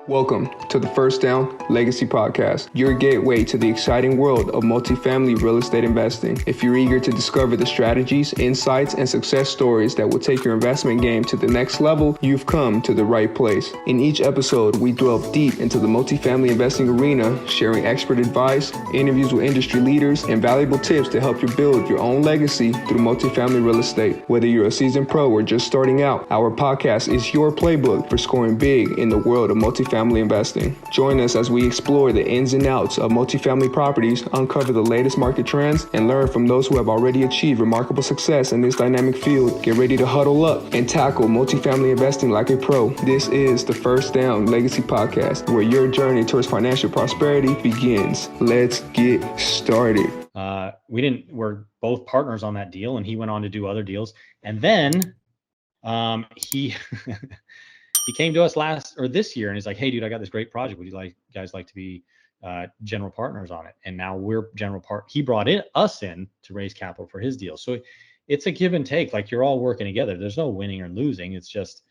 Welcome to the First Down Legacy Podcast, your gateway to the exciting world of multifamily real estate investing. If you're eager to discover the strategies, insights, and success stories that will take your investment game to the next level, you've come to the right place. In each episode, we delve deep into the multifamily investing arena, sharing expert advice, interviews with industry leaders, and valuable tips to help you build your own legacy through multifamily real estate. Whether you're a seasoned pro or just starting out, our podcast is your playbook for scoring big in the world of multifamily investing. Join us as we explore the ins and outs of multifamily properties, uncover the latest market trends, and learn from those who have already achieved remarkable success in this dynamic field. Get ready to huddle up and tackle multifamily investing like a pro. This is the First Down Legacy Podcast, where your journey towards financial prosperity begins. Let's get started. We're both partners on that deal, and he went on to do other deals. And then he he came to us this year, and he's like, "Hey, dude, I got this great project. Would you guys like to be general partners on it?" And now we're He brought us in to raise capital for his deal. So it's a give and take. Like, you're all working together. There's no winning or losing. It's just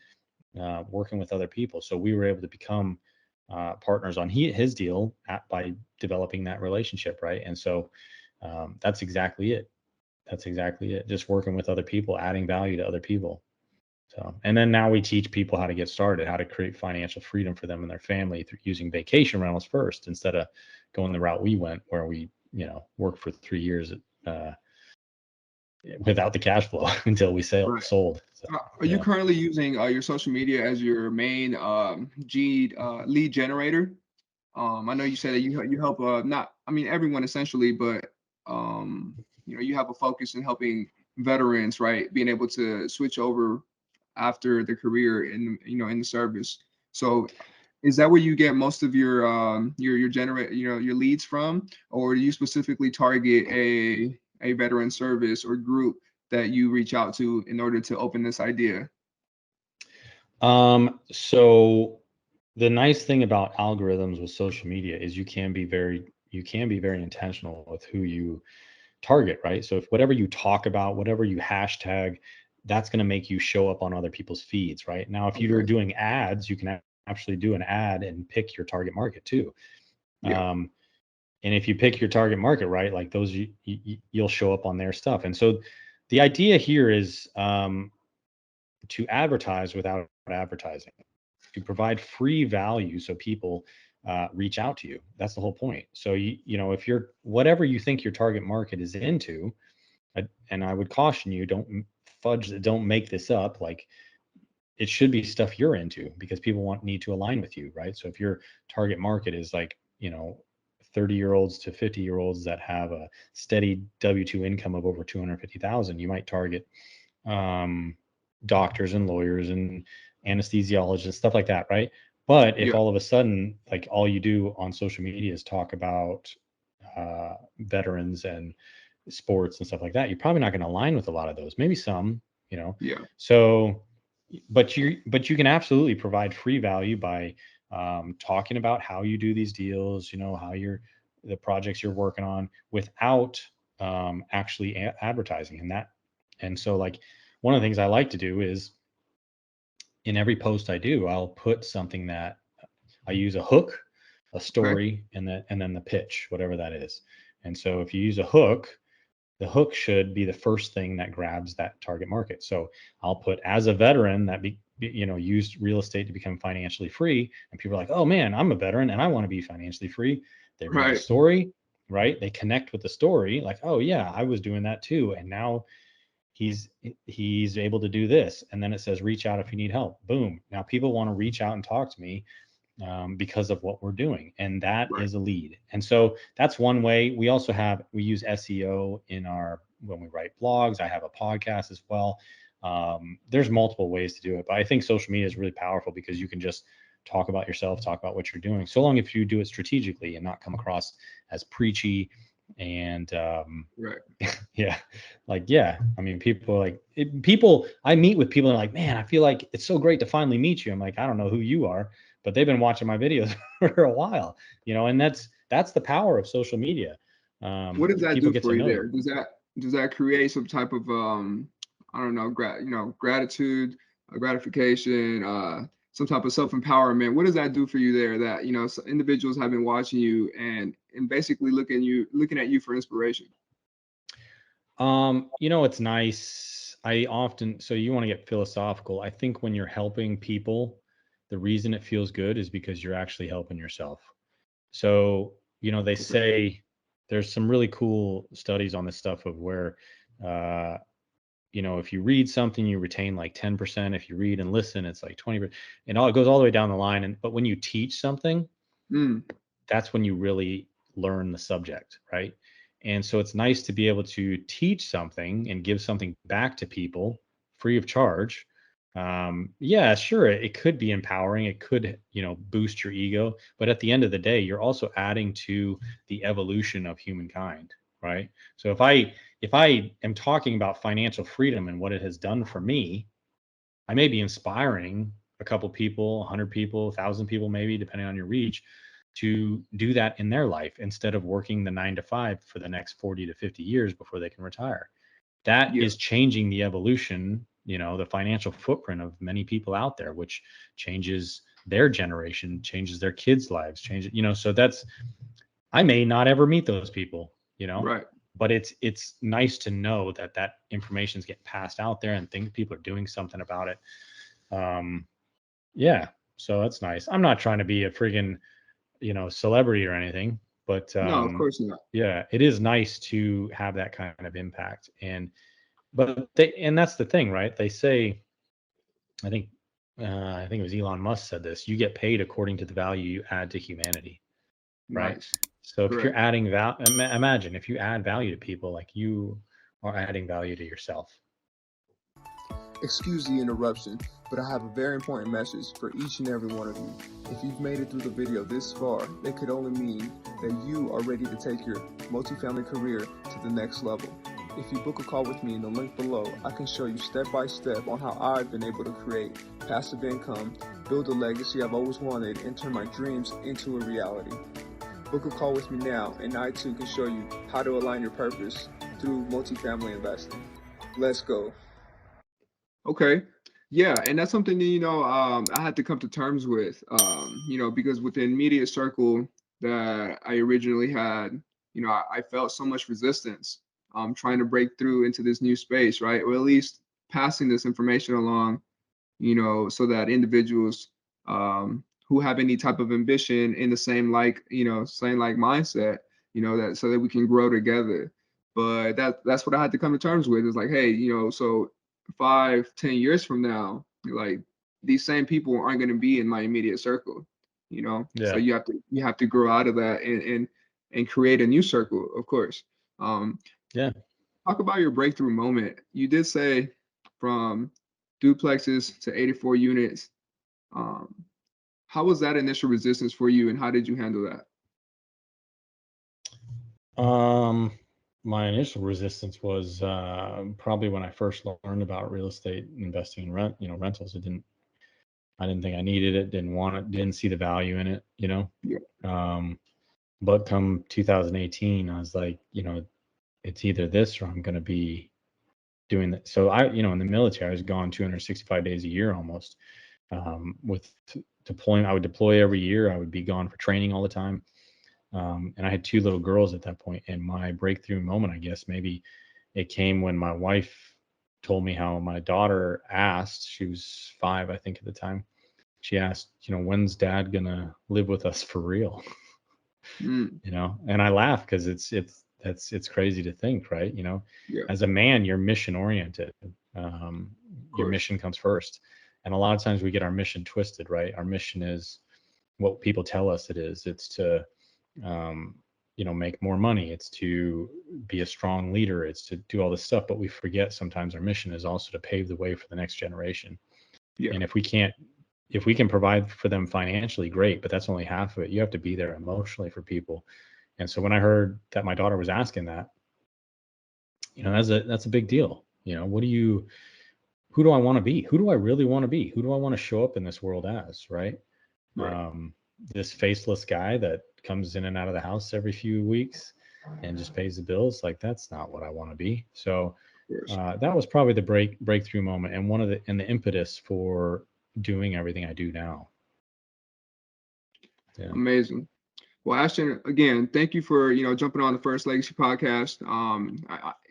working with other people. So we were able to become partners on his deal by developing that relationship, right? And so that's exactly it. Just working with other people, adding value to other people. So, and then now we teach people how to get started, how to create financial freedom for them and their family through using vacation rentals first, instead of going the route we went, where we, worked for 3 years without the cash flow until we sold. So, are you currently using your social media as your main lead generator? I know you said that you help everyone essentially, but you have a focus in helping veterans, right? Being able to switch over after the career in the service. So is that where you get most of your leads from, or do you specifically target a veteran service or group that you reach out to in order to open this idea? So the nice thing about algorithms with social media is you can be very intentional with who you target, right? So if whatever you talk about, whatever you hashtag, that's going to make you show up on other people's feeds, right? Now, if you're doing ads, you can actually do an ad and pick your target market too. Yeah. And if you pick your target market, right, like those, you'll show up on their stuff. And so the idea here is to advertise without advertising, to provide free value so people reach out to you. That's the whole point. So, if you're, whatever you think your target market is into, and I would caution you, don't make this up. Like, it should be stuff you're into, because people need to align with you, right? So if your target market is 30-year-olds to 50-year-olds that have a steady W-2 income of over 250,000, you might target doctors and lawyers and anesthesiologists, stuff like that, right? But if all of a sudden, like, all you do on social media is talk about veterans and sports and stuff like that, you're probably not going to align with a lot of those. Maybe some, So, but you can absolutely provide free value by talking about how you do these deals, how the projects you're working on, without actually advertising. And so, like, one of the things I like to do is, in every post I do, I'll put something that I use a hook, a story, and then the pitch, whatever that is. And so if you use a hook, the hook should be the first thing that grabs that target market. So I'll put, as a veteran that used real estate to become financially free, and people are like, "Oh man, I'm a veteran and I want to be financially free." They read the story, right? They connect with the story, like, "Oh yeah, I was doing that too, and now he's able to do this." And then it says, "Reach out if you need help." Boom. Now people want to reach out and talk to me because of what we're doing, and that is a lead. And so that's one way. We also use SEO when we write blogs. I have a podcast as well. There's multiple ways to do it, but I think social media is really powerful because you can just talk about yourself, talk about what you're doing, so long if you do it strategically and not come across as preachy. And I mean, I meet with people and like, "Man, I feel like it's so great to finally meet you." I'm like, "I don't know who you are, but they've been watching my videos for a while," and that's the power of social media. What does that do for you there? Does that create some type of gratitude, gratification, some type of self-empowerment. What does that do for you there, that, individuals have been watching you and basically looking at you for inspiration? It's nice. So you want to get philosophical. I think when you're helping people, the reason it feels good is because you're actually helping yourself. So, they say there's some really cool studies on this stuff of where, if you read something, you retain like 10%. If you read and listen, it's like 20%. And it goes all the way down the line. But when you teach something, that's when you really learn the subject, right? And so it's nice to be able to teach something and give something back to people free of charge. Yeah, sure, it could be empowering. It could, boost your ego. But at the end of the day, you're also adding to the evolution of humankind, right? So if I am talking about financial freedom and what it has done for me, I may be inspiring a couple people, 100 people, 1,000 people, maybe, depending on your reach, to do that in their life instead of working the 9 to 5 for the next 40 to 50 years before they can retire. That Yeah. is changing the evolution, the financial footprint of many people out there, which changes their generation, changes their kids' lives, so I may not ever meet those people, Right. but it's nice to know that information is getting passed out there and think people are doing something about it. Yeah, so that's nice. I'm not trying to be a friggin', celebrity or anything, but No, of course not. yeah, it is nice to have that kind of impact. And that's the thing, right? They say, I think, I think it was Elon Musk said this: you get paid according to the value you add to humanity, right? Nice. So if you're Correct. adding imagine if you add value to people, like you are adding value to yourself. Excuse the interruption, but I have a very important message for each and every one of you. If you've made it through the video this far, it could only mean that you are ready to take your multifamily career to the next level. If you book a call with me in the link below, I can show you step by step on how I've been able to create passive income, build a legacy I've always wanted, and turn my dreams into a reality. Book a call with me now, and I too can show you how to align your purpose through multifamily investing. Let's go. Okay. Yeah, and that's something that, I had to come to terms with, because with the immediate circle that I originally had, I felt so much resistance, trying to break through into this new space, right? Or at least passing this information along, so that individuals, who have any type of ambition in the same like mindset, that so that we can grow together. But that's what I had to come to terms with. Is like, hey, so 5, 10 years from now, like these same people aren't going to be in my immediate circle, so Yeah. you have to grow out of that and create a new circle, of course. um Yeah. Talk about your breakthrough moment. You did say from duplexes to 84 units. um how was that initial resistance for you, and how did you handle that? My initial resistance was probably when I first learned about real estate investing in rentals. I didn't think I needed it, didn't want it, didn't see the value in it, Yeah. But come 2018, I was like, it's either this or I'm going to be doing that. So in the military, I was gone 265 days a year almost. With deploying, I would deploy every year. I would be gone for training all the time. And I had 2 little girls at that point. And my breakthrough moment, I guess, maybe it came when my wife told me how my daughter asked, she was 5, I think at the time. She asked, when's dad gonna live with us for real? Mm, And I laugh because it's crazy to think, right? yeah, As a man, you're mission oriented. of Your course. mission comes first. And a lot of times we get our mission twisted, right? Our mission is what people tell us it is. It's to um, make more money. It's to be a strong leader. It's to do all this stuff. But we forget sometimes our mission is also to pave the way for the next generation. Yeah. And if we can provide for them financially, great, but that's only half of it. You have to be there emotionally for people. And so when I heard that my daughter was asking that, that's a big deal. Who do I want to be? Who do I really want to be? Who do I want to show up in this world as, right? Right. This faceless guy that comes in and out of the house every few weeks and just pays the bills, like that's not what I want to be. So Of course. that was probably the breakthrough moment, and the impetus for doing everything I do now. Yeah. Amazing. Well, Ashton, again, thank you for, jumping on the First Legacy podcast.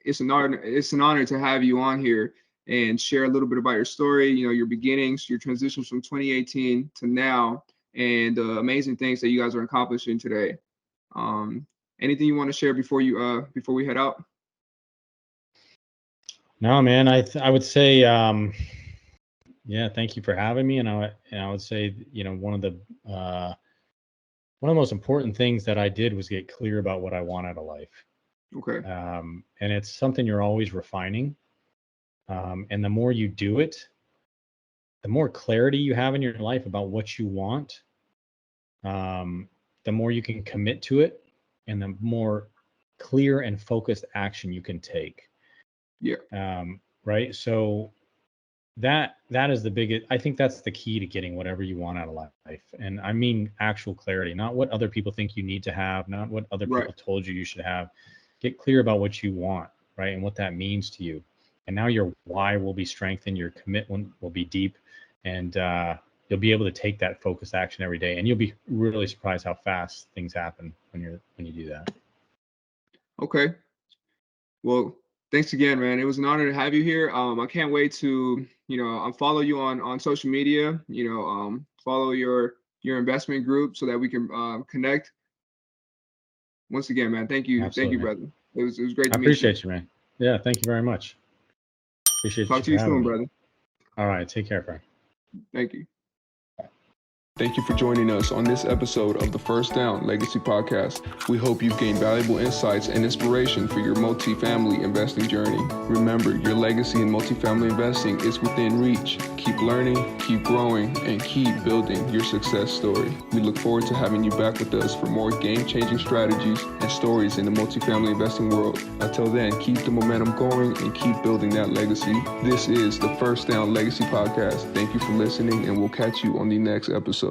It's an honor to have you on here and share a little bit about your story, your beginnings, your transitions from 2018 to now, and the amazing things that you guys are accomplishing today. Anything you want to share before we head out? No, man, I would say, yeah, thank you for having me. And I would say, one of the most important things that I did was get clear about what I want out of life. Okay. And it's something you're always refining. And the more you do it, the more clarity you have in your life about what you want, the more you can commit to it, and the more clear and focused action you can take. Yeah. Right. So that is the biggest, I think that's the key to getting whatever you want out of life. And I mean actual clarity, not what other people think you need to have, not what other people told you should have. Get clear about what you want, right? And what that means to you. And now your why will be strengthened, your commitment will be deep, and you'll be able to take that focused action every day. And you'll be really surprised how fast things happen when you do that. Okay. Well, thanks again, man. It was an honor to have you here. I can't wait to, follow you on social media, follow your investment group so that we can connect. Once again, man, thank you. Absolutely. Thank you, brother. It was great to meet you. I appreciate you, man. Yeah, thank you very much. Appreciate Talk to you soon, brother. All right, take care, friend. Thank you. Thank you for joining us on this episode of the First Down Legacy Podcast. We hope you've gained valuable insights and inspiration for your multifamily investing journey. Remember, your legacy in multifamily investing is within reach. Keep learning, keep growing, and keep building your success story. We look forward to having you back with us for more game-changing strategies and stories in the multifamily investing world. Until then, keep the momentum going and keep building that legacy. This is the First Down Legacy Podcast. Thank you for listening, and we'll catch you on the next episode.